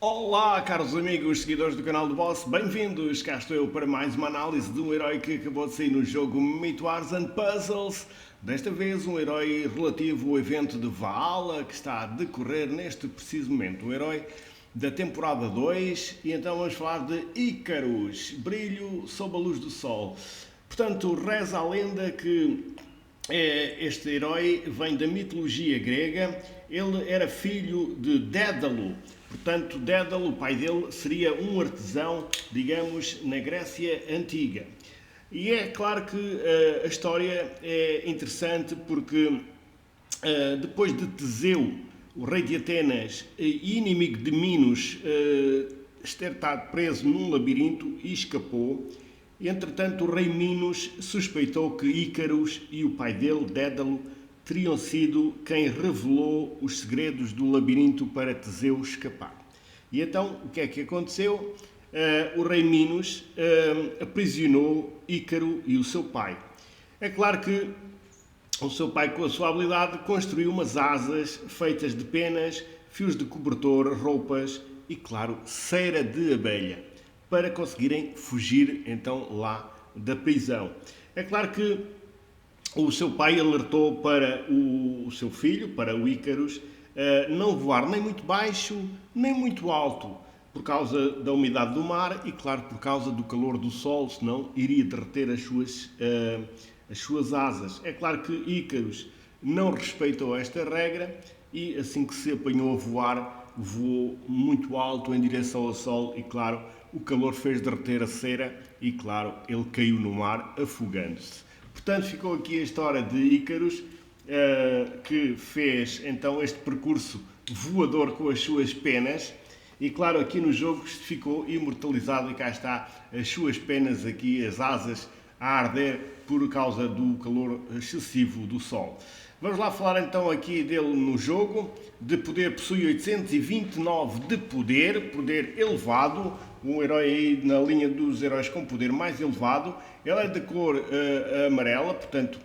Olá, caros amigos, seguidores do canal do Boss, bem-vindos! Cá estou eu para mais uma análise de um herói que acabou de sair no jogo Myth Wars and Puzzles. Desta vez um herói relativo ao evento de Valhalla que está a decorrer neste preciso momento. Um herói da temporada 2 e então vamos falar de Icarus, brilho sob a luz do sol. Portanto, reza a lenda que este herói vem da mitologia grega. Ele era filho de Dédalo. Portanto, Dédalo, o pai dele, seria um artesão, digamos, na Grécia Antiga. E é claro que a história é interessante porque depois de Teseu, o rei de Atenas e inimigo de Minos, ter estado preso num labirinto e escapou, entretanto o rei Minos suspeitou que Ícaros e o pai dele, Dédalo, teriam sido quem revelou os segredos do labirinto para Teseu escapar. E então, o que é que aconteceu? O rei Minos aprisionou Ícaro e o seu pai. É claro que o seu pai, com a sua habilidade, construiu umas asas feitas de penas, fios de cobertor, roupas e, claro, cera de abelha, para conseguirem fugir, então, lá da prisão. É claro que o seu pai alertou para o seu filho, para o Ícaros, não voar nem muito baixo, nem muito alto, por causa da umidade do mar e, claro, por causa do calor do sol, senão iria derreter as suas asas. É claro que Ícaros não respeitou esta regra e, assim que se apanhou a voar, voou muito alto em direção ao sol e, claro, o calor fez derreter a cera e, claro, ele caiu no mar afogando-se. Portanto, ficou aqui a história de Ícaros, que fez então este percurso voador com as suas penas. E claro, aqui no jogo ficou imortalizado e cá está as suas penas aqui, as asas, a arder por causa do calor excessivo do sol. Vamos lá falar então aqui dele no jogo. De poder possui 829 de poder, poder elevado, um herói aí na linha dos heróis com poder mais elevado. Ele é de cor amarela, portanto,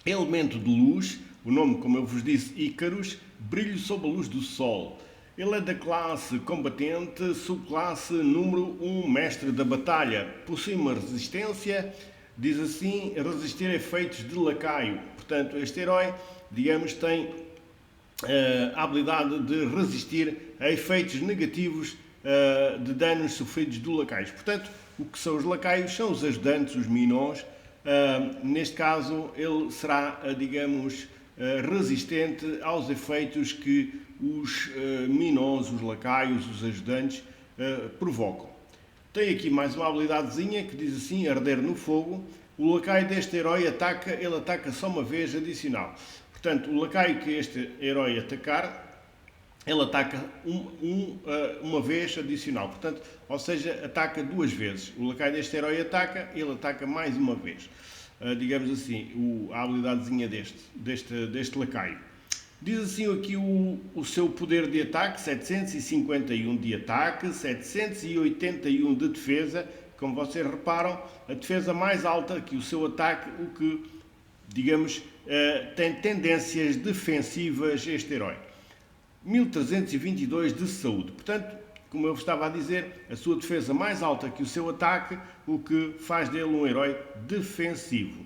elemento de luz, o nome, como eu vos disse, Ícaros, brilho sob a luz do sol. Ele é da classe combatente, subclasse número 1, mestre da batalha. Possui uma resistência, diz assim, resistir a efeitos de lacaio. Portanto, este herói, digamos, tem a habilidade de resistir a efeitos negativos de danos sofridos do lacaios. Portanto, o que são os lacaios? São os ajudantes, os minons. Neste caso, ele será, digamos, resistente aos efeitos que os minons, os lacaios, os ajudantes provocam. Tem aqui mais uma habilidadezinha que diz assim, arder no fogo. O lacaio deste herói ataca, ele ataca só uma vez adicional. Portanto, o lacaio que este herói atacar, ele ataca uma vez adicional. Portanto, ou seja, ataca duas vezes. O lacaio deste herói ataca, ele ataca mais uma vez. Digamos assim, a habilidadezinha deste lacaio. Diz assim aqui o seu poder de ataque, 751 de ataque, 781 de defesa. Como vocês reparam, a defesa mais alta que o seu ataque, o que, digamos, tem tendências defensivas este herói. 1322 de saúde. Portanto, como eu vos estava a dizer, a sua defesa mais alta que o seu ataque, o que faz dele um herói defensivo.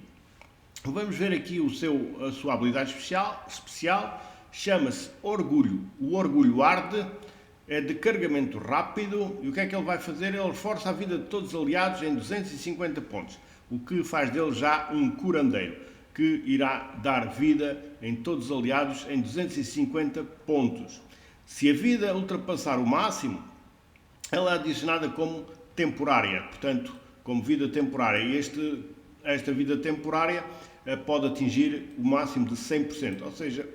Vamos ver aqui a sua habilidade especial, chama-se Orgulho. O Orgulho arde, é de carregamento rápido, e o que é que ele vai fazer? Ele reforça a vida de todos os aliados em 250 pontos, o que faz dele já um curandeiro, que irá dar vida em todos os aliados em 250 pontos. Se a vida ultrapassar o máximo, ela é adicionada como temporária, portanto, como vida temporária. E esta vida temporária pode atingir o máximo de 100%, ou seja,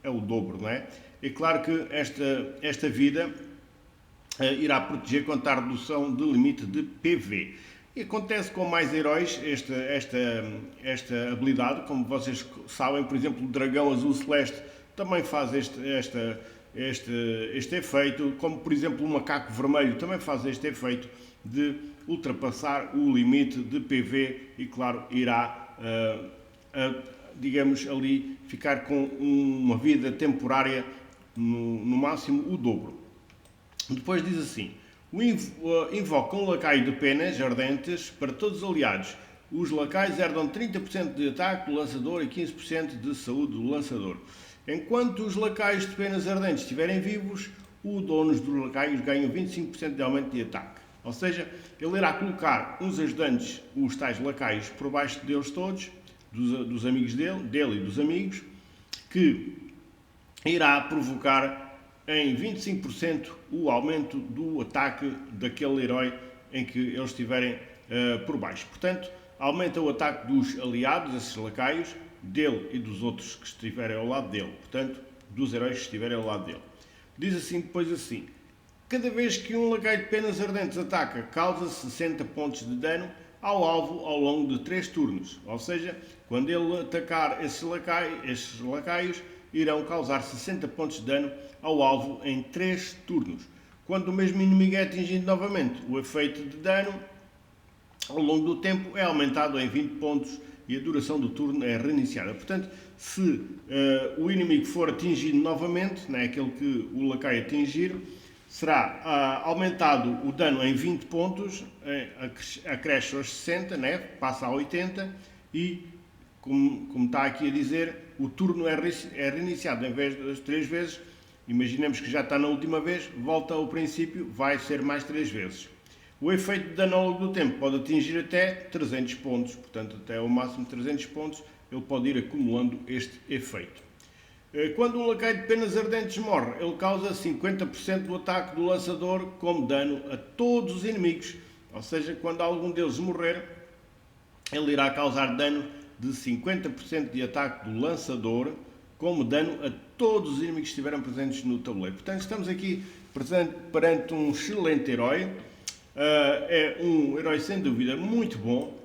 é o dobro, não é? É claro que esta vida irá proteger contra a redução do limite de PV. E acontece com mais heróis esta habilidade, como vocês sabem, por exemplo, o dragão azul celeste também faz este efeito, como por exemplo o macaco vermelho também faz este efeito de ultrapassar o limite de PV e claro, irá, digamos ali, ficar com uma vida temporária no máximo o dobro. Depois diz assim: invoca um lacaio de penas ardentes para todos os aliados. Os lacaios herdam 30% de ataque do lançador e 15% de saúde do lançador. Enquanto os lacaios de penas ardentes estiverem vivos, os donos dos lacaios ganham 25% de aumento de ataque. Ou seja, ele irá colocar uns ajudantes, os tais lacaios, por baixo deles todos, dos amigos dele e dos amigos, que irá provocar em 25% o aumento do ataque daquele herói em que eles estiverem por baixo. Portanto, aumenta o ataque dos aliados, esses lacaios, dele e dos outros que estiverem ao lado dele. Portanto, dos heróis que estiverem ao lado dele. Diz assim, depois assim: cada vez que um lacaio de penas ardentes ataca, causa 60 pontos de dano ao alvo ao longo de 3 turnos. Ou seja, quando ele atacar esses lacaios irão causar 60 pontos de dano ao alvo em 3 turnos. Quando o mesmo inimigo é atingido novamente, o efeito de dano ao longo do tempo é aumentado em 20 pontos e a duração do turno é reiniciada. Portanto, se o inimigo for atingido novamente, não é aquele que o lacaio atingir, será aumentado o dano em 20 pontos, acresce aos 60, né? Passa a 80 e, como está aqui a dizer, o turno é reiniciado em vez das 3 vezes. Imaginemos que já está na última vez, volta ao princípio, vai ser mais 3 vezes. O efeito de dano ao longo do tempo pode atingir até 300 pontos, portanto até ao máximo 300 pontos ele pode ir acumulando este efeito. Quando um lacaio de penas ardentes morre, ele causa 50% do ataque do lançador como dano a todos os inimigos, ou seja, quando algum deles morrer, ele irá causar dano de 50% de ataque do lançador como dano a todos os inimigos que estiveram presentes no tabuleiro. Portanto, estamos aqui perante um excelente herói. É um herói sem dúvida muito bom.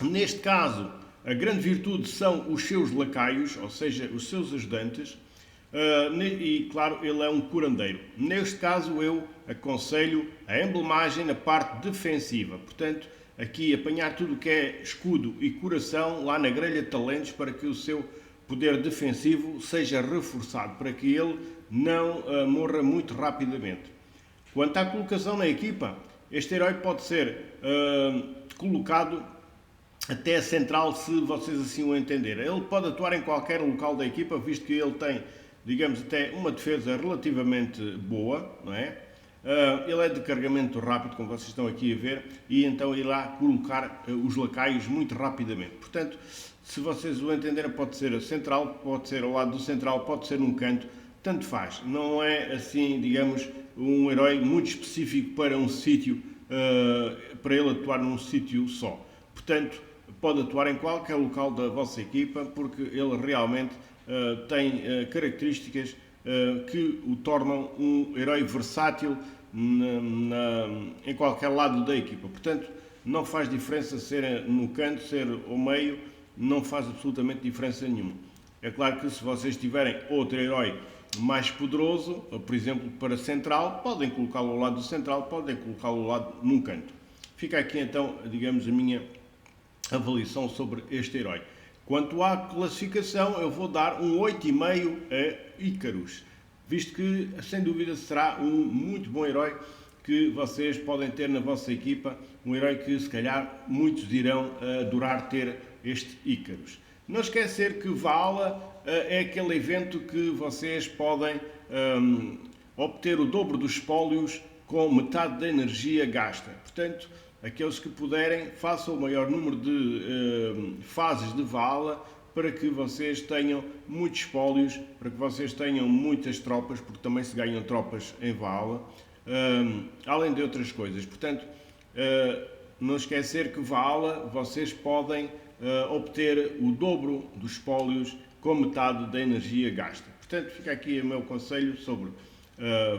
Neste caso, a grande virtude são os seus lacaios, ou seja, os seus ajudantes, e claro, ele é um curandeiro. Neste caso eu aconselho a emblemagem na parte defensiva, portanto aqui apanhar tudo o que é escudo e coração lá na grelha de talentos para que o seu poder defensivo seja reforçado, para que ele não morra muito rapidamente. Quanto à colocação na equipa, este herói pode ser colocado até a central, se vocês assim o entenderem. Ele pode atuar em qualquer local da equipa, visto que ele tem, digamos, até uma defesa relativamente boa, não é? Ele é de carregamento rápido, como vocês estão aqui a ver, e então irá colocar os lacaios muito rapidamente. Portanto, se vocês o entenderem, pode ser a central, pode ser ao lado do central, pode ser num canto, tanto faz. Não é assim, digamos, um herói muito específico para um sítio, para ele atuar num sítio só. Portanto, pode atuar em qualquer local da vossa equipa, porque ele realmente tem características que o tornam um herói versátil em qualquer lado da equipa. Portanto, não faz diferença ser no canto, ser ao meio, não faz absolutamente diferença nenhuma. É claro que se vocês tiverem outro herói mais poderoso, por exemplo, para central, podem colocá-lo ao lado do central, podem colocá-lo ao lado num canto. Fica aqui então, digamos, a minha avaliação sobre este herói. Quanto à classificação, eu vou dar um 8,5 a Icarus, visto que, sem dúvida, será um muito bom herói que vocês podem ter na vossa equipa, um herói que, se calhar, muitos irão adorar ter este Icarus. Não esquecer que Valhalla é aquele evento que vocês podem obter o dobro dos espólios com metade da energia gasta. Portanto, aqueles que puderem, façam o maior número de fases de Valhalla para que vocês tenham muitos espólios, para que vocês tenham muitas tropas, porque também se ganham tropas em Valhalla, além de outras coisas. Portanto, não esquecer que Valhalla vocês podem obter o dobro dos espólios com metade da energia gasta. Portanto, fica aqui o meu conselho sobre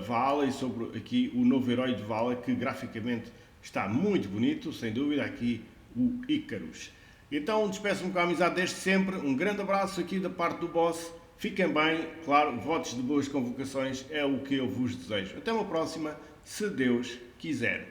Valhalla e sobre aqui o novo herói de Valhalla, que graficamente está muito bonito, sem dúvida, aqui o Icarus. Então, despeço-me com a amizade desde sempre, um grande abraço aqui da parte do boss, fiquem bem, claro, votos de boas convocações é o que eu vos desejo. Até uma próxima, se Deus quiser.